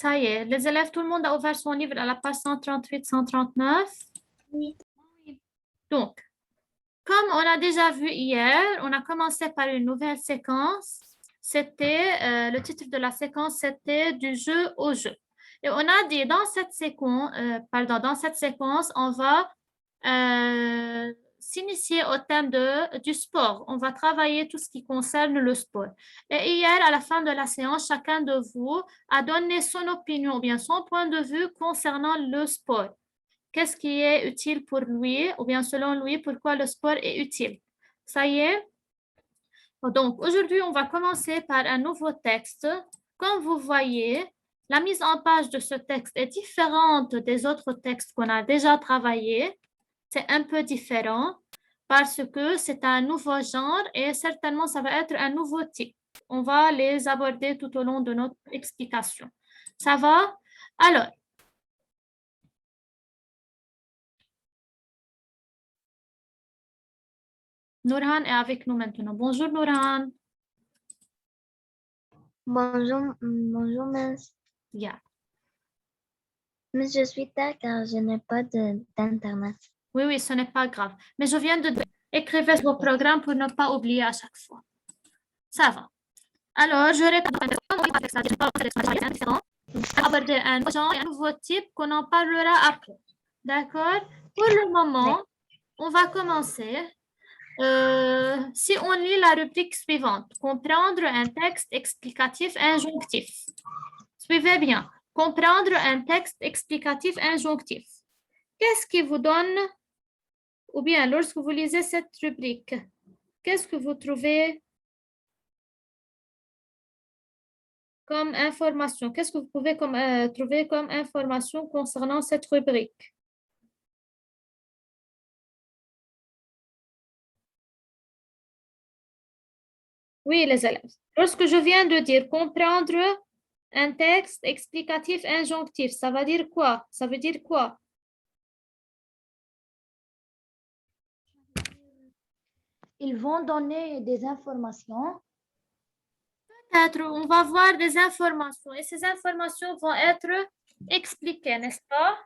Ça y est, les élèves, tout le monde a ouvert son livre à la page 138, 139. Oui. Donc, comme on a déjà vu hier, on a commencé par une nouvelle séquence. C'était, le titre de la séquence, c'était du jeu au jeu. Et on a dit dans cette séquence, on va s'initier au thème du sport. On va travailler tout ce qui concerne le sport. Et hier, à la fin de la séance, chacun de vous a donné son opinion ou bien son point de vue concernant le sport. Qu'est-ce qui est utile pour lui ou bien selon lui, pourquoi le sport est utile. Ça y est? Donc, aujourd'hui, on va commencer par un nouveau texte. Comme vous voyez, la mise en page de ce texte est différente des autres textes qu'on a déjà travaillés. C'est un peu différent parce que c'est un nouveau genre et certainement ça va être un nouveau type. On va les aborder tout au long de notre explication. Ça va? Alors, Nourhan est avec nous maintenant. Bonjour Nourhan. Bonjour, Miss. Yeah. Miss, je suis tard car je n'ai pas d'internet. Oui, ce n'est pas grave. Mais je viens de écrire vos programmes pour ne pas oublier à chaque fois. Ça va. Alors, je répète. Aborder un genre et un nouveau type qu'on en parlera après. D'accord? Pour le moment, on va commencer. Si on lit la rubrique suivante, comprendre un texte explicatif injonctif. Suivez bien. Comprendre un texte explicatif injonctif. Qu'est-ce qui vous donne, ou bien lorsque vous lisez cette rubrique, qu'est-ce que vous trouvez comme information? Qu'est-ce que vous pouvez trouver comme information concernant cette rubrique? Oui, les élèves. Lorsque je viens de dire comprendre un texte explicatif injonctif, ça va dire quoi? Ça veut dire quoi? Ils vont donner des informations. Peut-être, on va voir des informations et ces informations vont être expliquées, n'est-ce pas?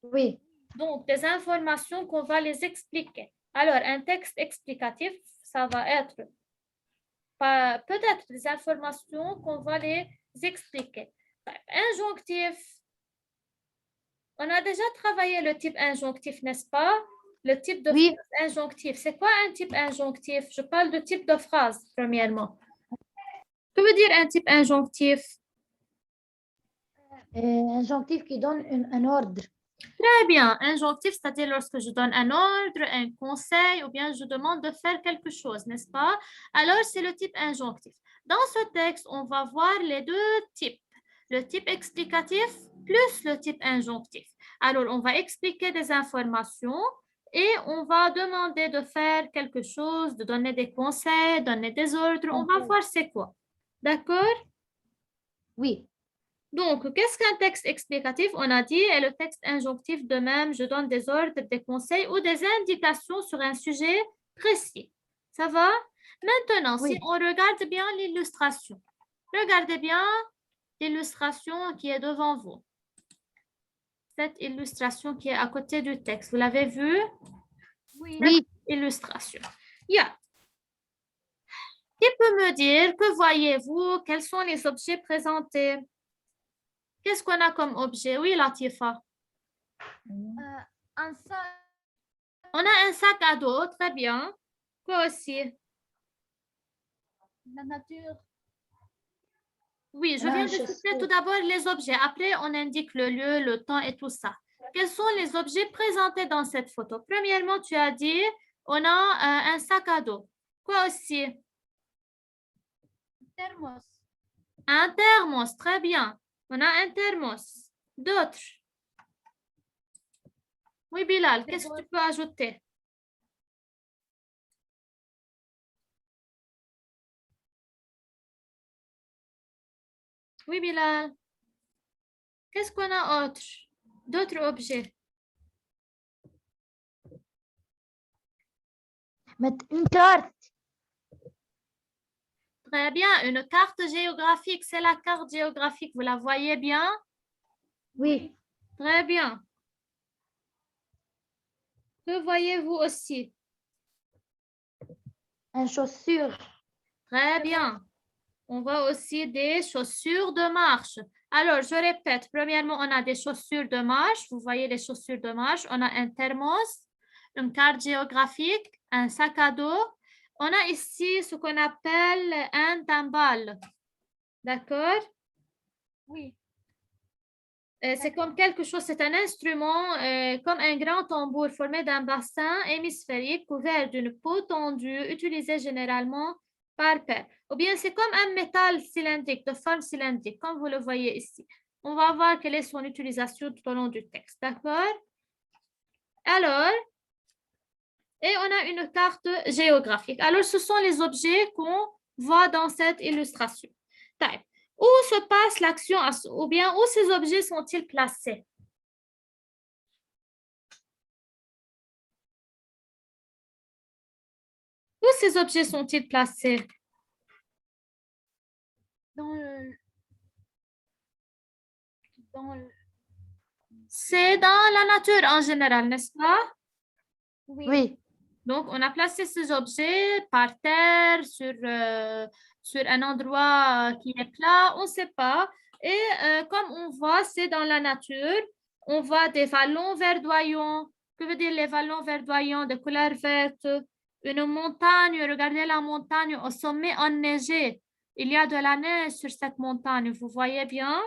Oui. Donc, des informations qu'on va les expliquer. Alors, un texte explicatif, ça va être peut-être des informations qu'on va les expliquer. Injonctif, on a déjà travaillé le type injonctif, n'est-ce pas? Le type de Oui. phrase injonctif. C'est quoi un type injonctif? Je parle de type de phrase, premièrement. Que veut dire un type injonctif? Injonctif qui donne un ordre. Très bien. Injonctif, c'est-à-dire lorsque je donne un ordre, un conseil, ou bien je demande de faire quelque chose, n'est-ce pas? Alors, c'est le type injonctif. Dans ce texte, on va voir les deux types. Le type explicatif plus le type injonctif. Alors, on va expliquer des informations et on va demander de faire quelque chose, de donner des conseils, donner des ordres. On va voir c'est quoi. D'accord? Oui. Donc, qu'est-ce qu'un texte explicatif? On a dit, et le texte injonctif de même, je donne des ordres, des conseils ou des indications sur un sujet précis. Ça va? Maintenant, Oui. si on regarde bien l'illustration, regardez bien l'illustration qui est devant vous. Cette illustration qui est à côté du texte, vous l'avez vue? Oui. Illustration. Yeah. Qui peut me dire, que voyez-vous? Quels sont les objets présentés? Qu'est-ce qu'on a comme objet? Oui, Latifa. Un sac. On a un sac à dos, très bien. Quoi aussi? La nature. Oui, je viens de citer tout d'abord les objets. Après, on indique le lieu, le temps et tout ça. Quels sont les objets présentés dans cette photo? Premièrement, tu as dit, on a un sac à dos. Quoi aussi? Thermos. Un thermos, très bien. On a un thermos. D'autres? Oui, Bilal, qu'est-ce que tu peux ajouter? Oui, Bilal. Qu'est-ce qu'on a autre? D'autres objets? Une carte. Très bien. Une carte géographique, c'est la carte géographique. Vous la voyez bien? Oui. Très bien. Que voyez-vous aussi? Une chaussure. Très bien. On voit aussi des chaussures de marche. Alors, je répète. Premièrement, on a des chaussures de marche. Vous voyez les chaussures de marche. On a un thermos, une carte géographique, un sac à dos. On a ici ce qu'on appelle un timbal. D'accord? Oui. C'est comme quelque chose, c'est un instrument comme un grand tambour formé d'un bassin hémisphérique couvert d'une peau tendue utilisée généralement par paire. Ou bien c'est comme un métal cylindrique, de forme cylindrique, comme vous le voyez ici. On va voir quelle est son utilisation tout au long du texte, d'accord? Alors, et on a une carte géographique. Alors, ce sont les objets qu'on voit dans cette illustration. Tac. Où se passe l'action ou bien où ces objets sont-ils placés? Où ces objets sont-ils placés? C'est dans la nature en général, n'est-ce pas? Oui. Donc, on a placé ces objets par terre, sur un endroit qui est plat, on ne sait pas. Et comme on voit, c'est dans la nature. On voit des vallons verdoyants. Que veut dire les vallons verdoyants de couleur verte? Une montagne, regardez la montagne au sommet enneigé. Il y a de la neige sur cette montagne, vous voyez bien?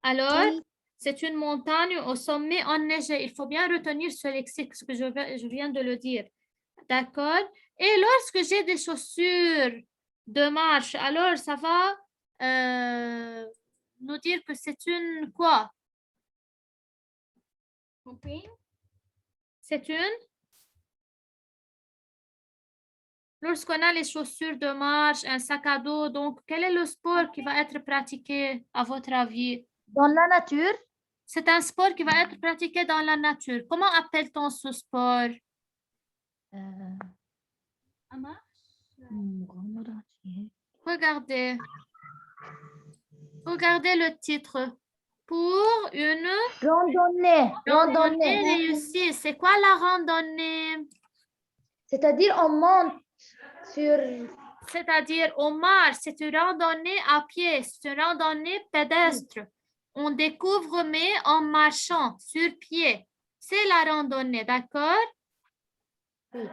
Alors, Oui. c'est une montagne au sommet enneigé. Il faut bien retenir ce lexique, ce que je viens de le dire. D'accord? Et lorsque j'ai des chaussures de marche, alors ça va nous dire que c'est une quoi? C'est une? Lorsqu'on a les chaussures de marche, un sac à dos, donc quel est le sport qui va être pratiqué à votre avis? Dans la nature. C'est un sport qui va être pratiqué dans la nature. Comment appelle-t-on ce sport? Regardez. Regardez le titre. Pour une Randonnée. randonnée réussie. C'est quoi la randonnée? C'est-à-dire on monte sur... C'est-à-dire on marche. C'est une randonnée à pied. C'est une randonnée pédestre. On découvre mais en marchant sur pied. C'est la randonnée, d'accord? Oui.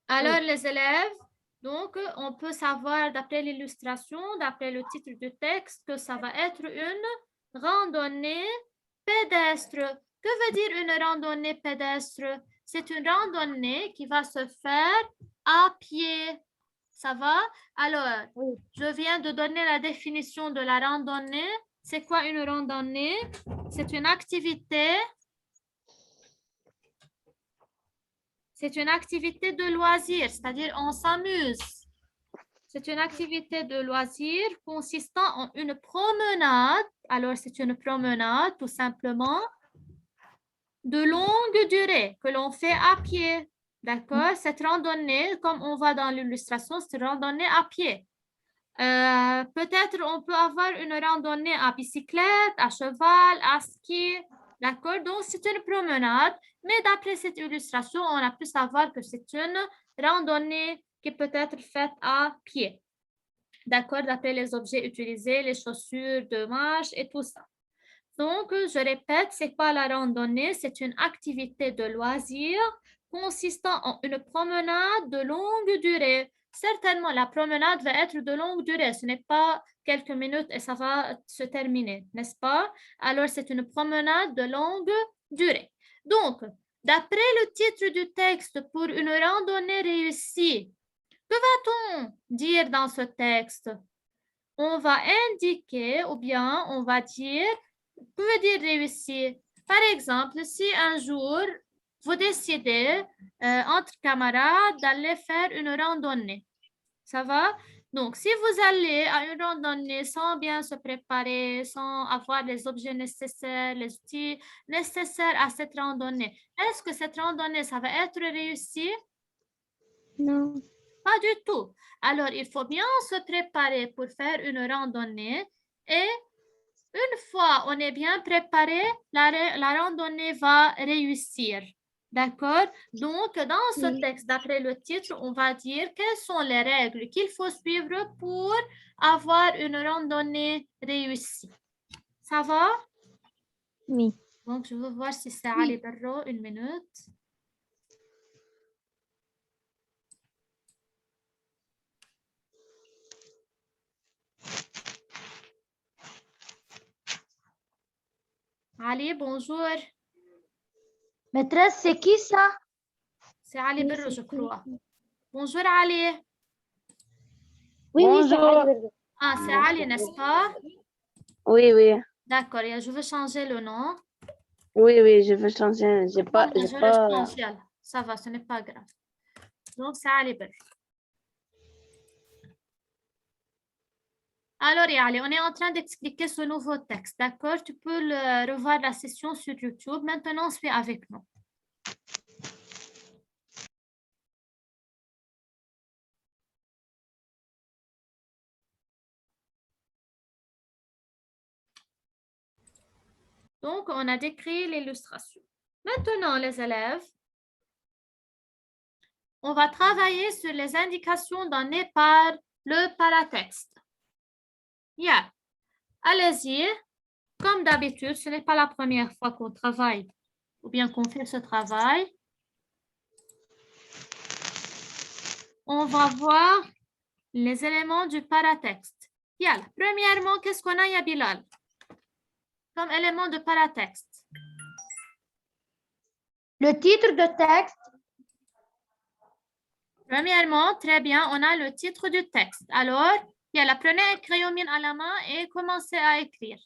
Alors les élèves, donc on peut savoir d'après l'illustration, d'après le titre du texte, que ça va être une randonnée pédestre. Que veut dire une randonnée pédestre? C'est une randonnée qui va se faire à pied. Ça va? Alors, je viens de donner la définition de la randonnée. C'est quoi une randonnée? C'est une activité. C'est une activité de loisir, c'est-à-dire on s'amuse. C'est une activité de loisir consistant en une promenade. Alors, c'est une promenade, tout simplement, de longue durée que l'on fait à pied. D'accord? Cette randonnée, comme on voit dans l'illustration, c'est une randonnée à pied. Peut-être on peut avoir une randonnée à bicyclette, à cheval, à ski. D'accord? Donc, c'est une promenade. Mais d'après cette illustration, on a pu savoir que c'est une randonnée qui peut être faite à pied. D'accord? D'après les objets utilisés, les chaussures de marche et tout ça. Donc, je répète, c'est quoi la randonnée? C'est une activité de loisir consistant en une promenade de longue durée. Certainement, la promenade va être de longue durée. Ce n'est pas quelques minutes et ça va se terminer, n'est-ce pas? Alors, c'est une promenade de longue durée. Donc, d'après le titre du texte, pour une randonnée réussie, que va-t-on dire dans ce texte? On va indiquer ou bien on va dire, que veut dire réussir? Par exemple, si un jour, vous décidez entre camarades d'aller faire une randonnée, ça va? Donc, si vous allez à une randonnée sans bien se préparer, sans avoir les objets nécessaires, les outils nécessaires à cette randonnée, est-ce que cette randonnée, ça va être réussi? Non. Pas du tout. Alors, il faut bien se préparer pour faire une randonnée et une fois on est bien préparé, la randonnée va réussir. D'accord? Donc, dans ce texte, d'après le titre, on va dire quelles sont les règles qu'il faut suivre pour avoir une randonnée réussie. Ça va? Oui. Donc, je veux voir si c'est Ali Berro. Une minute. Ali, bonjour. Maîtresse, c'est qui ça? C'est Ali Oui, Berro, c'est je qui? crois. Bonjour Ali. Oui, oui, c'est Bonjour. Ali. Ah, c'est Ali, n'est-ce pas? Oui, oui. D'accord, et je veux changer le nom. Oui, oui, je veux changer. J'ai pas, Bon, ben, j'ai je le pas. change, yalla. Ça va, ce n'est pas grave. Donc, c'est Ali Berro. Alors, Ali, on est en train d'expliquer ce nouveau texte, d'accord? Tu peux revoir la session sur YouTube. Maintenant, suis avec nous. Donc, on a décrit l'illustration. Maintenant, les élèves, on va travailler sur les indications données par le paratexte. Yeah. Allez-y. Comme d'habitude, ce n'est pas la première fois qu'on travaille ou bien qu'on fait ce travail. On va voir les éléments du paratexte. Yeah. Premièrement, qu'est-ce qu'on a, ya Bilal? Comme élément de paratexte. Le titre de texte. Premièrement, très bien, on a le titre du texte. Alors, prenez un crayon mine à la main et commencez à écrire.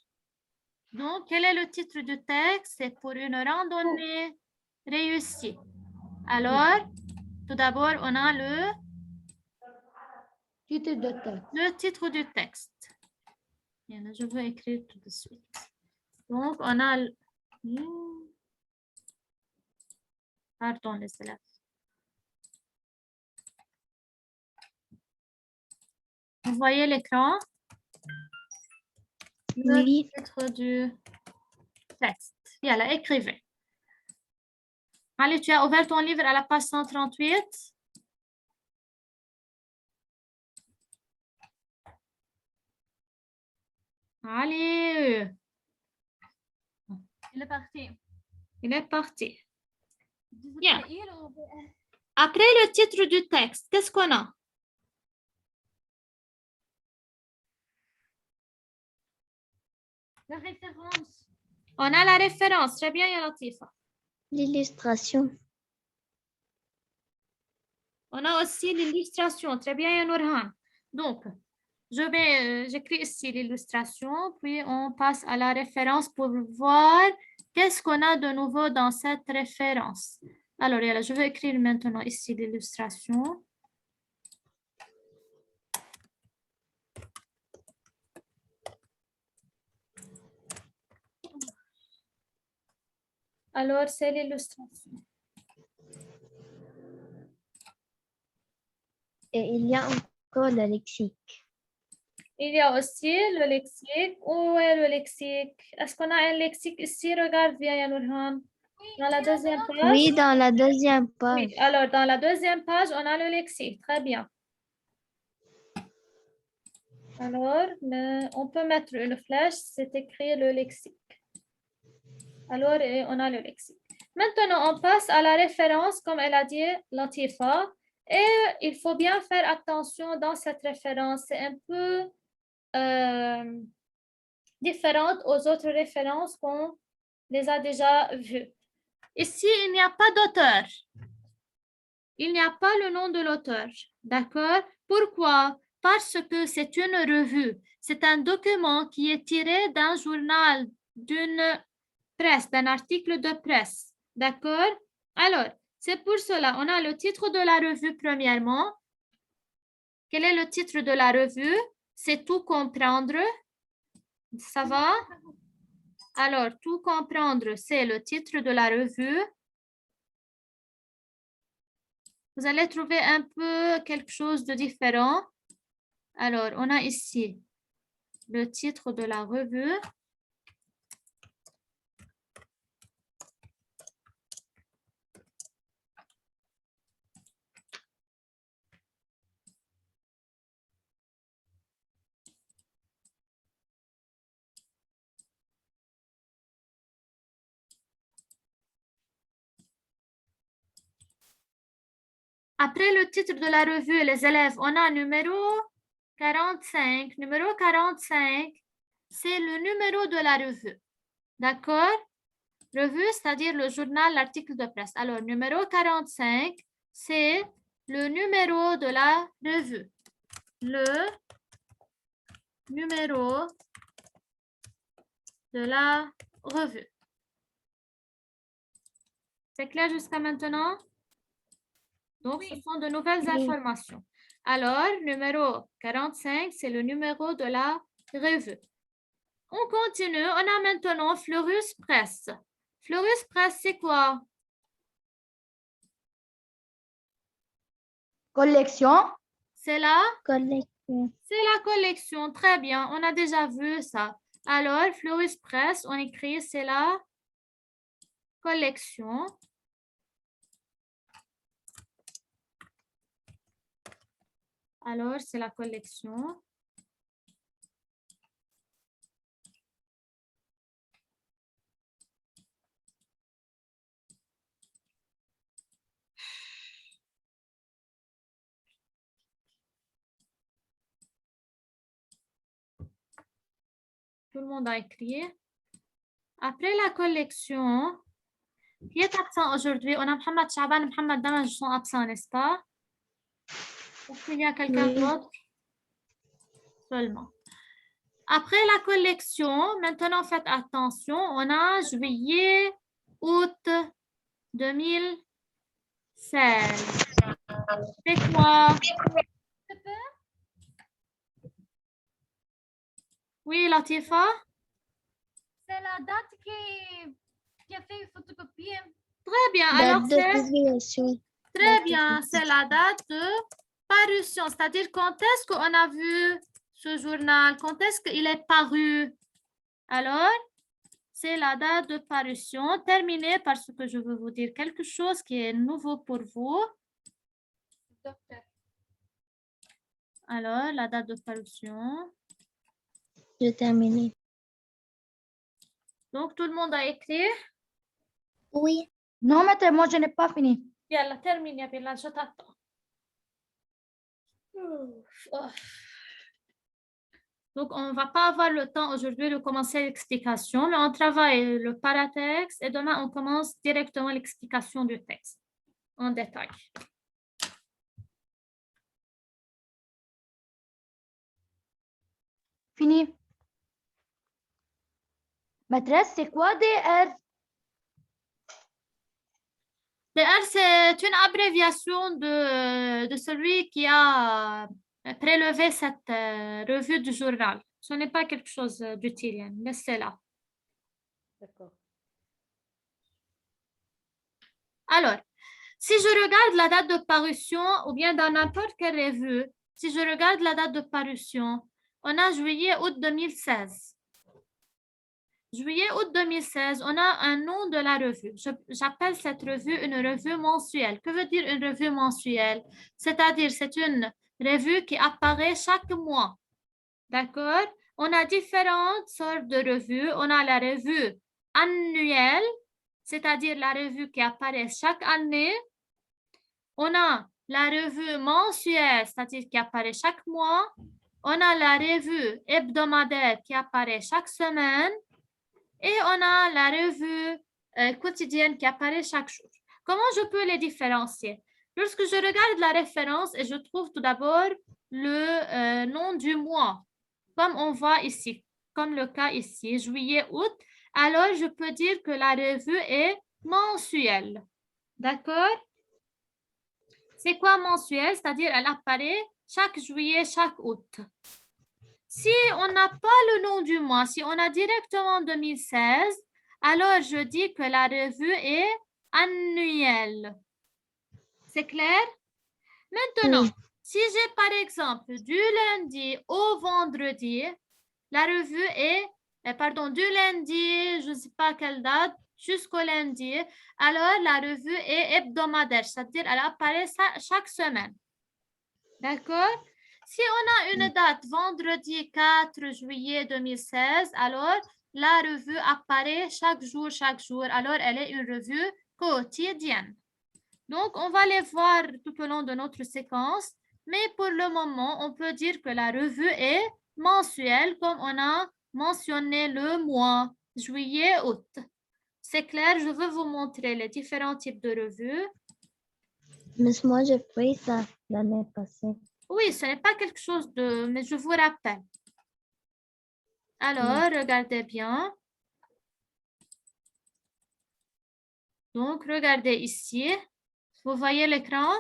Donc, quel est le titre du texte? C'est pour une randonnée réussie. Alors, tout d'abord, on a Titre de texte. le titre du texte. Je vais écrire tout de suite. Donc, on a... Pardon, les élèves. Vous voyez l'écran? Le Oui. titre du texte. Yalla, écrivez. Allez, tu as ouvert ton livre à la page 138. Allez. Il est parti. Il est parti. Bien. Après le titre du texte, qu'est-ce qu'on a? La référence. On a la référence. Très bien, Latifa. L'illustration. On a aussi l'illustration. Très bien, Nourhan. Donc, j'écris ici l'illustration, puis on passe à la référence pour voir qu'est-ce qu'on a de nouveau dans cette référence. Alors, je vais écrire maintenant ici l'illustration. Alors, c'est l'illustration. Et il y a encore le lexique. Il y a aussi le lexique. Où est le lexique? Est-ce qu'on a un lexique ici? Regarde bien, Yanurhan. Dans la deuxième page? Oui, dans la deuxième page. Oui, alors dans la deuxième page, on a le lexique. Très bien. Alors, on peut mettre une flèche, c'est écrit le lexique. Alors, on a le lexique. Maintenant, on passe à la référence, comme elle a dit, Latifa. Et il faut bien faire attention dans cette référence. C'est un peu différente aux autres références qu'on les a déjà vues. Ici, il n'y a pas d'auteur. Il n'y a pas le nom de l'auteur. D'accord? Pourquoi? Parce que c'est une revue. C'est un document qui est tiré d'un journal, d'une presse, d'un article de presse. D'accord? Alors, c'est pour cela, on a le titre de la revue premièrement. Quel est le titre de la revue? C'est Tout comprendre. Ça va? Alors, Tout comprendre, c'est le titre de la revue. Vous allez trouver un peu quelque chose de différent. Alors, on a ici le titre de la revue. Après le titre de la revue, les élèves, on a numéro 45. Numéro 45, c'est le numéro de la revue. D'accord? Revue, c'est-à-dire le journal, l'article de presse. Alors, numéro 45, c'est le numéro de la revue. Le numéro de la revue. C'est clair jusqu'à maintenant? Donc, ce sont de nouvelles informations. Alors, numéro 45, c'est le numéro de la revue. On continue. On a maintenant Fleurus Presse. Fleurus Presse, c'est quoi? Collection. C'est la? Collection. C'est la collection. Très bien. On a déjà vu ça. Alors, Fleurus Presse, on écrit c'est la collection. Alors, c'est la collection. Tout le monde a écrit. Après la collection, qui est absent aujourd'hui? On a Mohamed Chaban et Mohamed Damaj sont absents, n'est-ce pas? Est-ce qu'il y a quelqu'un d'autre? Seulement. Après la collection, maintenant faites attention, on a juillet, août 2016. C'est quoi? Oui, Latifa? C'est la date qui a fait photocopier. Très bien. Alors, Date de c'est publication. très bien. C'est la date de parution. C'est-à-dire quand est-ce qu'on a vu ce journal? Quand est-ce qu'il est paru? Alors, c'est la date de parution. Terminez parce que je veux vous dire quelque chose qui est nouveau pour vous. Alors, la date de parution. J'ai terminé. Donc, tout le monde a écrit? Oui. Non, maître, moi, je n'ai pas fini. Yalla, termine, ya Bilal, je t'attends. Donc, on ne va pas avoir le temps aujourd'hui de commencer l'explication, mais on travaille le paratexte et demain, on commence directement l'explication du texte en détail. Fini. Maîtresse, c'est quoi DR? DR, c'est une abréviation de celui qui a prélevé cette revue du journal. Ce n'est pas quelque chose d'utile, mais c'est là. D'accord. Alors, si je regarde la date de parution ou bien dans n'importe quelle revue, si je regarde la date de parution, on a juillet-août 2016. Juillet-août 2016, on a un nom de la revue. J'appelle cette revue une revue mensuelle. Que veut dire une revue mensuelle? C'est-à-dire, c'est une revue qui apparaît chaque mois. D'accord? On a différentes sortes de revues. On a la revue annuelle, c'est-à-dire la revue qui apparaît chaque année. On a la revue mensuelle, c'est-à-dire qui apparaît chaque mois. On a la revue hebdomadaire qui apparaît chaque semaine. Et on a la revue quotidienne qui apparaît chaque jour. Comment je peux les différencier? Lorsque je regarde la référence et je trouve tout d'abord le nom du mois, comme on voit ici, comme le cas ici, juillet-août, alors je peux dire que la revue est mensuelle. D'accord? C'est quoi mensuelle? C'est-à-dire elle apparaît chaque juillet, chaque août. Si on n'a pas le nom du mois, si on a directement 2016, alors je dis que la revue est annuelle. C'est clair? Maintenant, Oui. si j'ai par exemple du lundi au vendredi, la revue est, du lundi, je ne sais pas quelle date, jusqu'au lundi, alors la revue est hebdomadaire, c'est-à-dire elle apparaît chaque semaine. D'accord? Si on a une date vendredi 4 juillet 2016, alors la revue apparaît chaque jour. Alors elle est une revue quotidienne. Donc, on va les voir tout au long de notre séquence, mais pour le moment, on peut dire que la revue est mensuelle, comme on a mentionné le mois, juillet, août. C'est clair, je veux vous montrer les différents types de revues. Miss, moi, j'ai fait ça l'année passée. Oui, ce n'est pas quelque chose de... mais je vous rappelle. Alors, regardez bien. Donc, regardez ici. Vous voyez l'écran?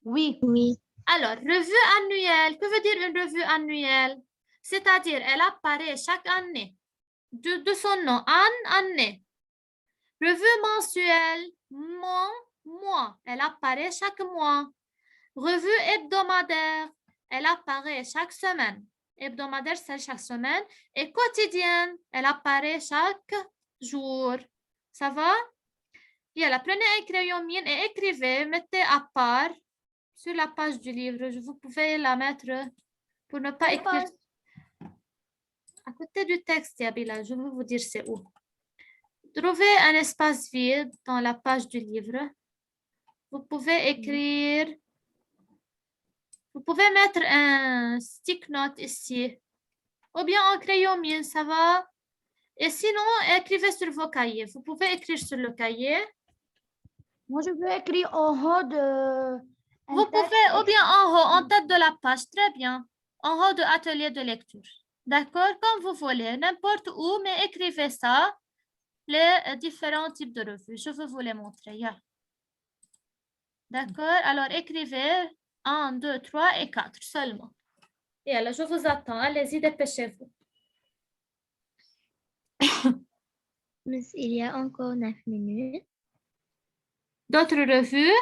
Oui. Oui. Alors, revue annuelle. Que veut dire une revue annuelle? C'est-à-dire, elle apparaît chaque année. De son nom, année. Revue mensuelle, mois. Elle apparaît chaque mois. Revue hebdomadaire, elle apparaît chaque semaine. Hebdomadaire, c'est chaque semaine. Et quotidienne, elle apparaît chaque jour. Ça va? Yalla, prenez un crayon mine et écrivez, mettez à part sur la page du livre. Vous pouvez la mettre pour ne pas écrire à côté du texte, Yabila. Je vais vous dire c'est où. Trouvez un espace vide dans la page du livre. Vous pouvez écrire. Vous pouvez mettre un stick note ici. Ou bien en crayon mine, ça va? Et sinon, écrivez sur vos cahiers. Vous pouvez écrire sur le cahier. Moi, je veux écrire en haut de... Vous pouvez, ou bien en haut, en tête de la page. Très bien. En haut de atelier de lecture. D'accord? Comme vous voulez. N'importe où, mais écrivez ça. Les différents types de revues. Je vais vous les montrer. Yeah. D'accord? Alors, écrivez 1, 2, 3 et 4 seulement. Et alors, je vous attends. Allez-y, dépêchez-vous. Miss, il y a encore 9 minutes. D'autres revues?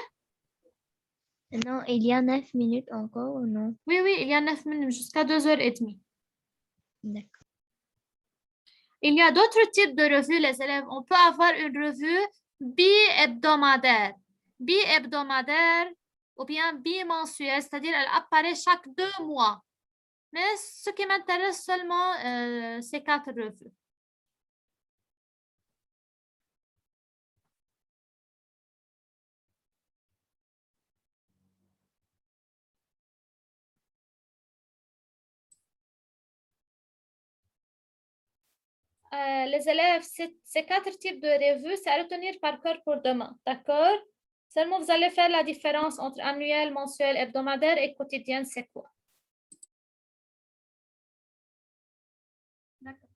Non, il y a 9 minutes encore ou non? Oui, il y a 9 minutes jusqu'à 2h30. D'accord. Il y a d'autres types de revues, les élèves. On peut avoir une revue bi-hebdomadaire. Bi-hebdomadaire ou bien bimensuelle, c'est-à-dire elle apparaît chaque 2 mois. Mais ce qui m'intéresse seulement, c'est 4 revues. Les élèves, ces 4 types de revues, c'est à retenir par cœur pour demain. D'accord? Seulement, vous allez faire la différence entre annuel, mensuel, hebdomadaire et quotidienne, c'est quoi? D'accord.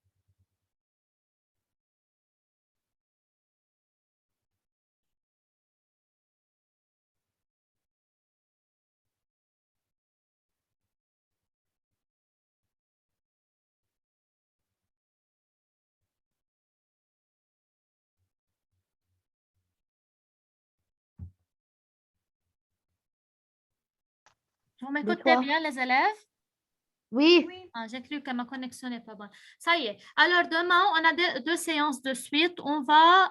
Vous m'écoutez bien, les élèves? Oui. Ah, j'ai cru que ma connexion n'est pas bonne. Ça y est. Alors, demain, on a deux séances de suite. On va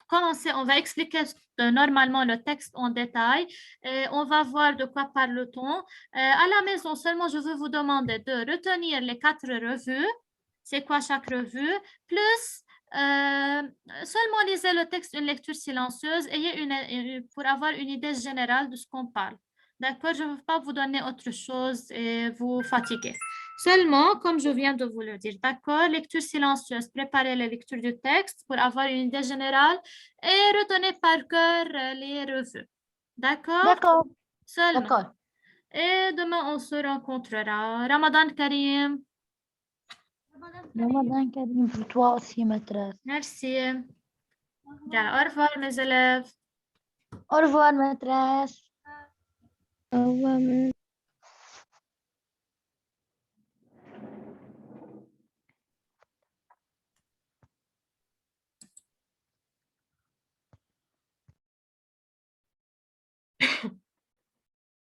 commencer, on va expliquer normalement le texte en détail. Et on va voir de quoi parle-t-on. À la maison, seulement, je veux vous demander de retenir les 4 revues. C'est quoi chaque revue? Plus, seulement lisez le texte, une lecture silencieuse. Pour avoir une idée générale de ce qu'on parle. D'accord, je ne veux pas vous donner autre chose et vous fatiguer. Seulement, comme je viens de vous le dire, d'accord, lecture silencieuse, préparez la lecture du texte pour avoir une idée générale et retenez par cœur les revues. D'accord? D'accord. Seulement. D'accord. Et demain, on se rencontrera. Ramadan Karim. Ramadan Karim pour toi aussi, maîtresse. Merci. Bien, au revoir, mes élèves. Au revoir, maîtresse. Au revoir, Miss.